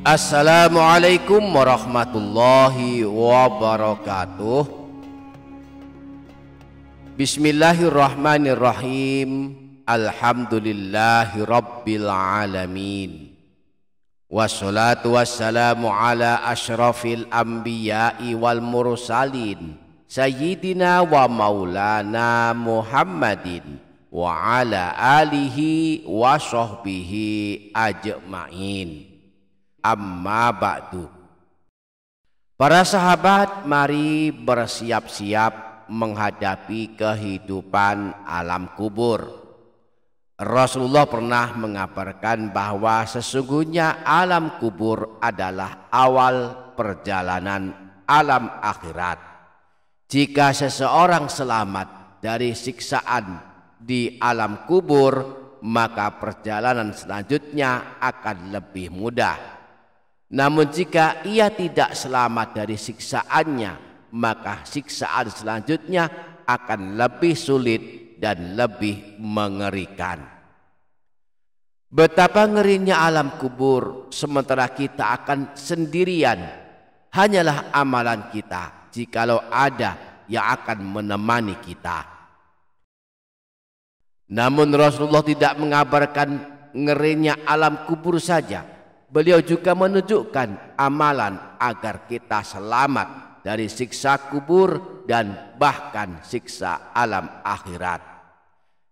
Assalamualaikum warahmatullahi wabarakatuh. Bismillahirrahmanirrahim. Alhamdulillahi rabbil alamin. Wassalatu wassalamu ala asyrafil anbiya'i wal mursalin Sayyidina wa maulana Muhammadin wa ala alihi wa sahbihi ajma'in. Amma ba'du. Para sahabat, mari bersiap-siap menghadapi kehidupan alam kubur. Rasulullah pernah mengabarkan bahwa sesungguhnya alam kubur adalah awal perjalanan alam akhirat. Jika seseorang selamat dari siksaan di alam kubur, maka perjalanan selanjutnya akan lebih mudah. Namun jika ia tidak selamat dari siksaannya, maka siksaan selanjutnya akan lebih sulit dan lebih mengerikan. Betapa ngerinya alam kubur, sementara kita akan sendirian. Hanyalah amalan kita, jikalau ada yang akan menemani kita. Namun Rasulullah tidak mengabarkan ngerinya alam kubur saja. Beliau juga menunjukkan amalan agar kita selamat dari siksa kubur dan bahkan siksa alam akhirat.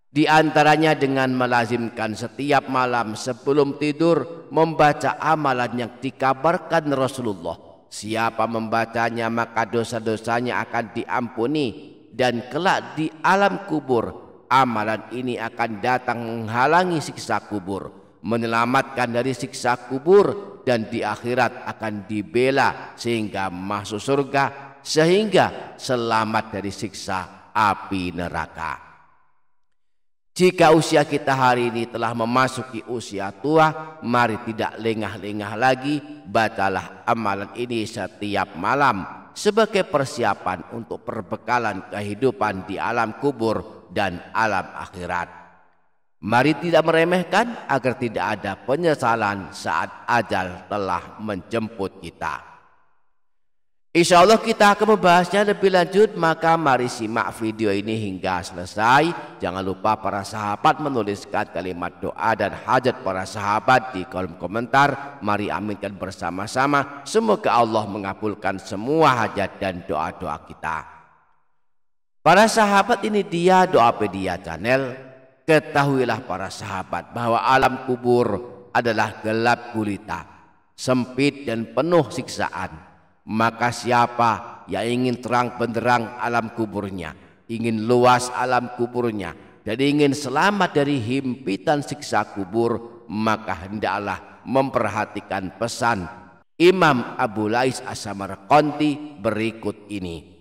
Di antaranya dengan melazimkan setiap malam sebelum tidur membaca amalan yang dikabarkan Rasulullah. Siapa membacanya maka dosa-dosanya akan diampuni, dan kelak di alam kubur amalan ini akan datang menghalangi siksa kubur, menyelamatkan dari siksa kubur, dan di akhirat akan dibela sehingga masuk surga, sehingga selamat dari siksa api neraka. Jika usia kita hari ini telah memasuki usia tua, mari tidak lengah-lengah lagi, bacalah amalan ini setiap malam sebagai persiapan untuk perbekalan kehidupan di alam kubur dan alam akhirat. Mari tidak meremehkan agar tidak ada penyesalan saat ajal telah menjemput kita. Insya Allah kita akan membahasnya lebih lanjut, maka mari simak video ini hingga selesai. Jangan lupa para sahabat menuliskan kalimat doa dan hajat para sahabat di kolom komentar. Mari aminkan bersama-sama. Semoga Allah mengabulkan semua hajat dan doa-doa kita. Para sahabat, ini dia Doapedia Channel. Ketahuilah para sahabat bahwa alam kubur adalah gelap gulita, sempit dan penuh siksaan. Maka siapa yang ingin terang benderang alam kuburnya, ingin luas alam kuburnya, dan ingin selamat dari himpitan siksa kubur, maka hendaklah memperhatikan pesan Imam Abu Lais As-Samarqandi berikut ini.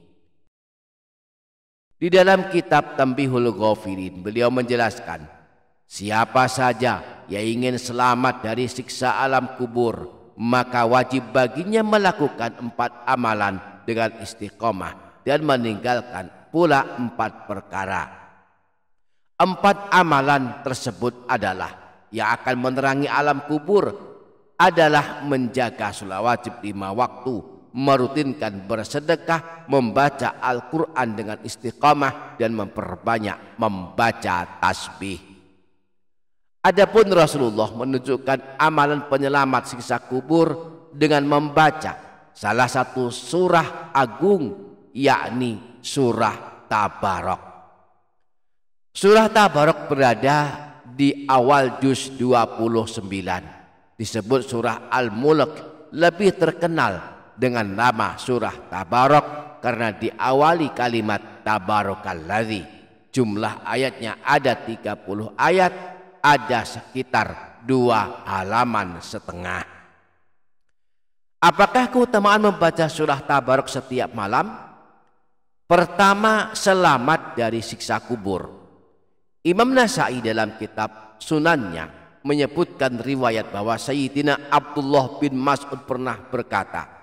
Di dalam kitab Tanbihul Ghafirin, beliau menjelaskan, siapa saja yang ingin selamat dari siksa alam kubur, maka wajib baginya melakukan 4 amalan dengan istiqomah dan meninggalkan pula 4 perkara. 4 amalan tersebut adalah yang akan menerangi alam kubur adalah menjaga salat wajib 5 waktu, merutinkan bersedekah, membaca Al-Quran dengan istiqamah, dan memperbanyak membaca tasbih. Adapun Rasulullah menunjukkan amalan penyelamat siksa kubur dengan membaca salah satu surah agung, yakni surah Tabarok. Surah Tabarok berada di awal juz 29. Disebut surah Al-Mulk, lebih terkenal dengan nama surah Tabarok karena diawali kalimat Tabarakalladzi. Jumlah ayatnya ada 30 ayat, ada sekitar 2,5 halaman. Apakah keutamaan membaca surah Tabarok setiap malam? Pertama, selamat dari siksa kubur. Imam Nasai dalam kitab Sunannya menyebutkan riwayat bahwa Sayyidina Abdullah bin Mas'ud pernah berkata,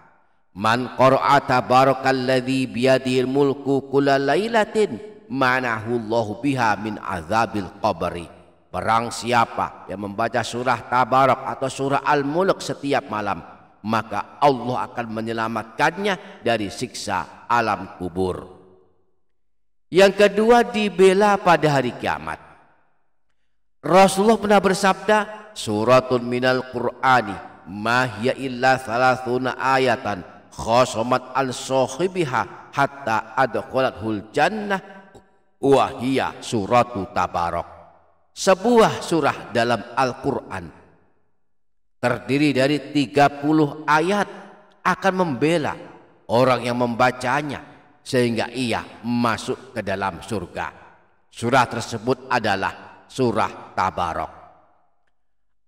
man qara'a tabarakalladzi biyadihil mulku kulla lailatin ma'nahu Allahu biha min azabil qabri. Barang siapa yang membaca surah Tabarok atau surah Al-Mulk setiap malam, maka Allah akan menyelamatkannya dari siksa alam kubur. Yang kedua, dibela pada hari kiamat. Rasulullah pernah bersabda, suratun minal Qur'ani ma hiya illa 30 ayatan khosomat al sohibiha hatta adkhulathul jannah wa hiya suratu Tabarok. Sebuah surah dalam Al-Quran terdiri dari 30 ayat akan membela orang yang membacanya sehingga ia masuk ke dalam surga. Surah tersebut adalah surah Tabarok.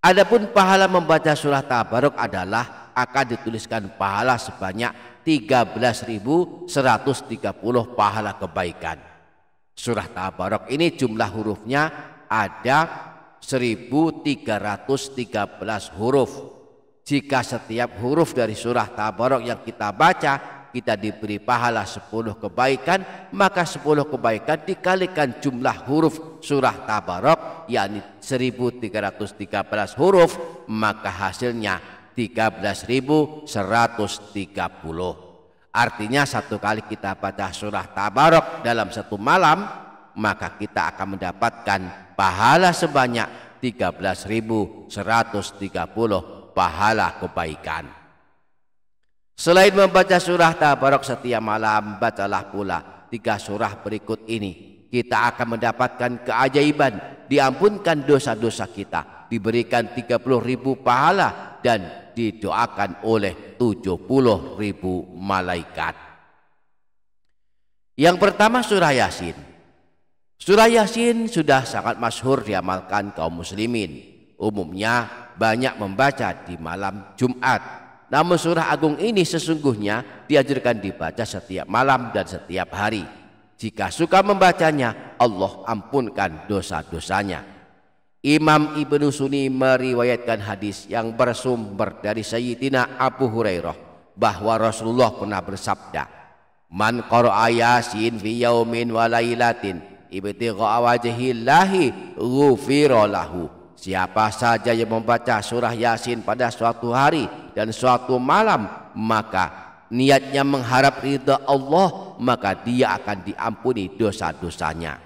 Adapun pahala membaca surah Tabarok adalah akan dituliskan pahala sebanyak 13.130 pahala kebaikan. Surah Tabarok ini jumlah hurufnya ada 1313 huruf. Jika setiap huruf dari surah Tabarok yang kita baca kita diberi pahala 10 kebaikan, maka 10 kebaikan dikalikan jumlah huruf surah Tabarok yakni 1313 huruf, maka hasilnya 13.130. Artinya satu kali kita baca surah Tabarok dalam satu malam, maka kita akan mendapatkan pahala sebanyak 13.130 pahala kebaikan. Selain membaca surah Tabarok setiap malam, bacalah pula 3 surah berikut ini. Kita akan mendapatkan keajaiban, diampunkan dosa-dosa kita, diberikan 30.000 pahala dan didoakan oleh 70.000 malaikat. Yang pertama surah Yasin. Surah Yasin sudah sangat masyhur diamalkan kaum muslimin. Umumnya banyak membaca di malam Jumat. Namun surah agung ini sesungguhnya diajarkan dibaca setiap malam dan setiap hari. Jika suka membacanya, Allah ampunkan dosa-dosanya. Imam Ibnu Sunni meriwayatkan hadis yang bersumber dari Sayyidina Abu Hurairah bahwa Rasulullah pernah bersabda, "Man qara'a Yasin fi yaumin wa lailatin ibtigha'a wajhillahi ghufira lahu." Siapa saja yang membaca surah Yasin pada suatu hari dan suatu malam, maka niatnya mengharap ridha Allah, maka dia akan diampuni dosa-dosanya.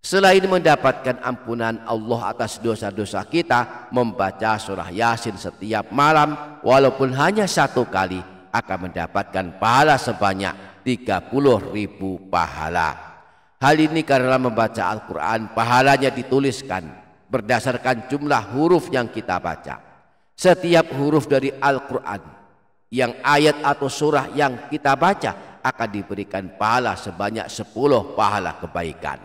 Selain mendapatkan ampunan Allah atas dosa-dosa kita, membaca surah Yasin setiap malam walaupun hanya 1 kali akan mendapatkan pahala sebanyak 30.000 pahala. Hal ini karena membaca Al-Quran pahalanya dituliskan berdasarkan jumlah huruf yang kita baca. Setiap huruf dari Al-Quran yang ayat atau surah yang kita baca akan diberikan pahala sebanyak 10 pahala kebaikan.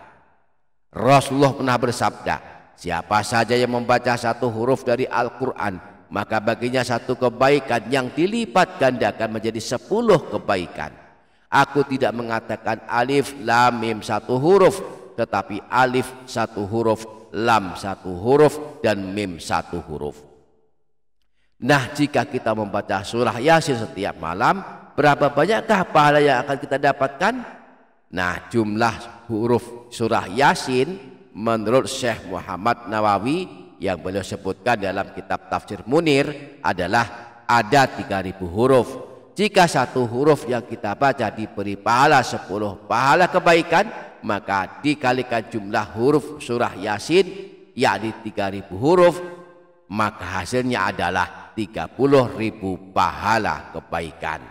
Rasulullah pernah bersabda, siapa saja yang membaca 1 huruf dari Al-Quran, maka baginya 1 kebaikan yang dilipat gandakan menjadi 10 kebaikan. Aku tidak mengatakan alif lam mim 1 huruf, tetapi alif 1 huruf, lam 1 huruf, dan mim 1 huruf. Nah, jika kita membaca surah Yasin setiap malam, berapa banyakkah pahala yang akan kita dapatkan? Nah, jumlah huruf surah Yasin menurut Syekh Muhammad Nawawi yang beliau sebutkan dalam kitab Tafsir Munir adalah ada 3.000 huruf. Jika 1 huruf yang kita baca diberi pahala 10 pahala kebaikan, maka dikalikan jumlah huruf surah Yasin yakni 3.000 huruf, maka hasilnya adalah 30.000 pahala kebaikan.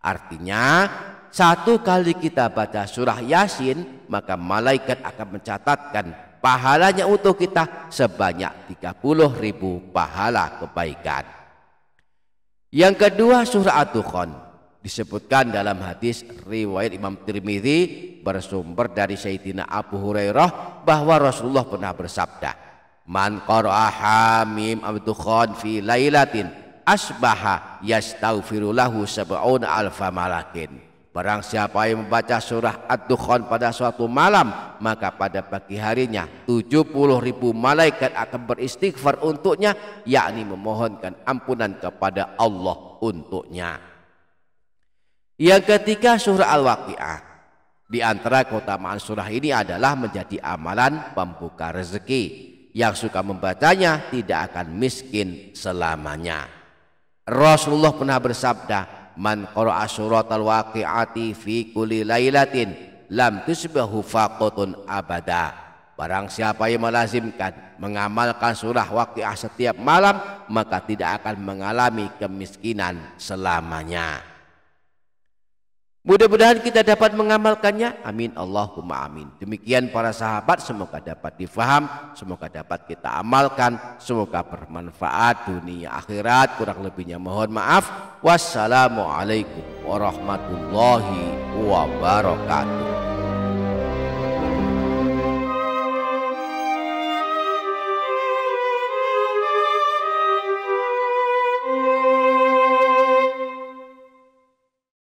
Artinya 1 kali kita baca surah Yasin, maka malaikat akan mencatatkan pahalanya untuk kita sebanyak 30.000 pahala kebaikan. Yang kedua surah Ad-Dukhan. Disebutkan dalam hadis riwayat Imam Tirmidzi bersumber dari Sayyidina Abu Hurairah bahwa Rasulullah pernah bersabda, "Man qara'a Hamim Ad-Dukhan fi lailatin asbaha yastaghfiru lahu 70 alfa malakin." Barang siapa yang membaca surah Ad-Dukhan pada suatu malam, maka pada pagi harinya 70.000 malaikat akan beristighfar untuknya, yakni memohonkan ampunan kepada Allah untuknya. Yang ketiga surah Al-Waqiah. Di antara keutamaan surah ini adalah menjadi amalan pembuka rezeki. Yang suka membacanya tidak akan miskin selamanya. Rasulullah pernah bersabda, man qara'a suratal waqi'ati fi kulli lailatin lam tusbahu faqatun abada. Barang siapa yang melazimkan mengamalkan surah Waqiah setiap malam, maka tidak akan mengalami kemiskinan selamanya. Mudah-mudahan kita dapat mengamalkannya. Amin Allahumma amin. Demikian para sahabat, semoga dapat difaham, semoga dapat kita amalkan, semoga bermanfaat dunia akhirat. Kurang lebihnya mohon maaf. Wassalamualaikum warahmatullahi wabarakatuh.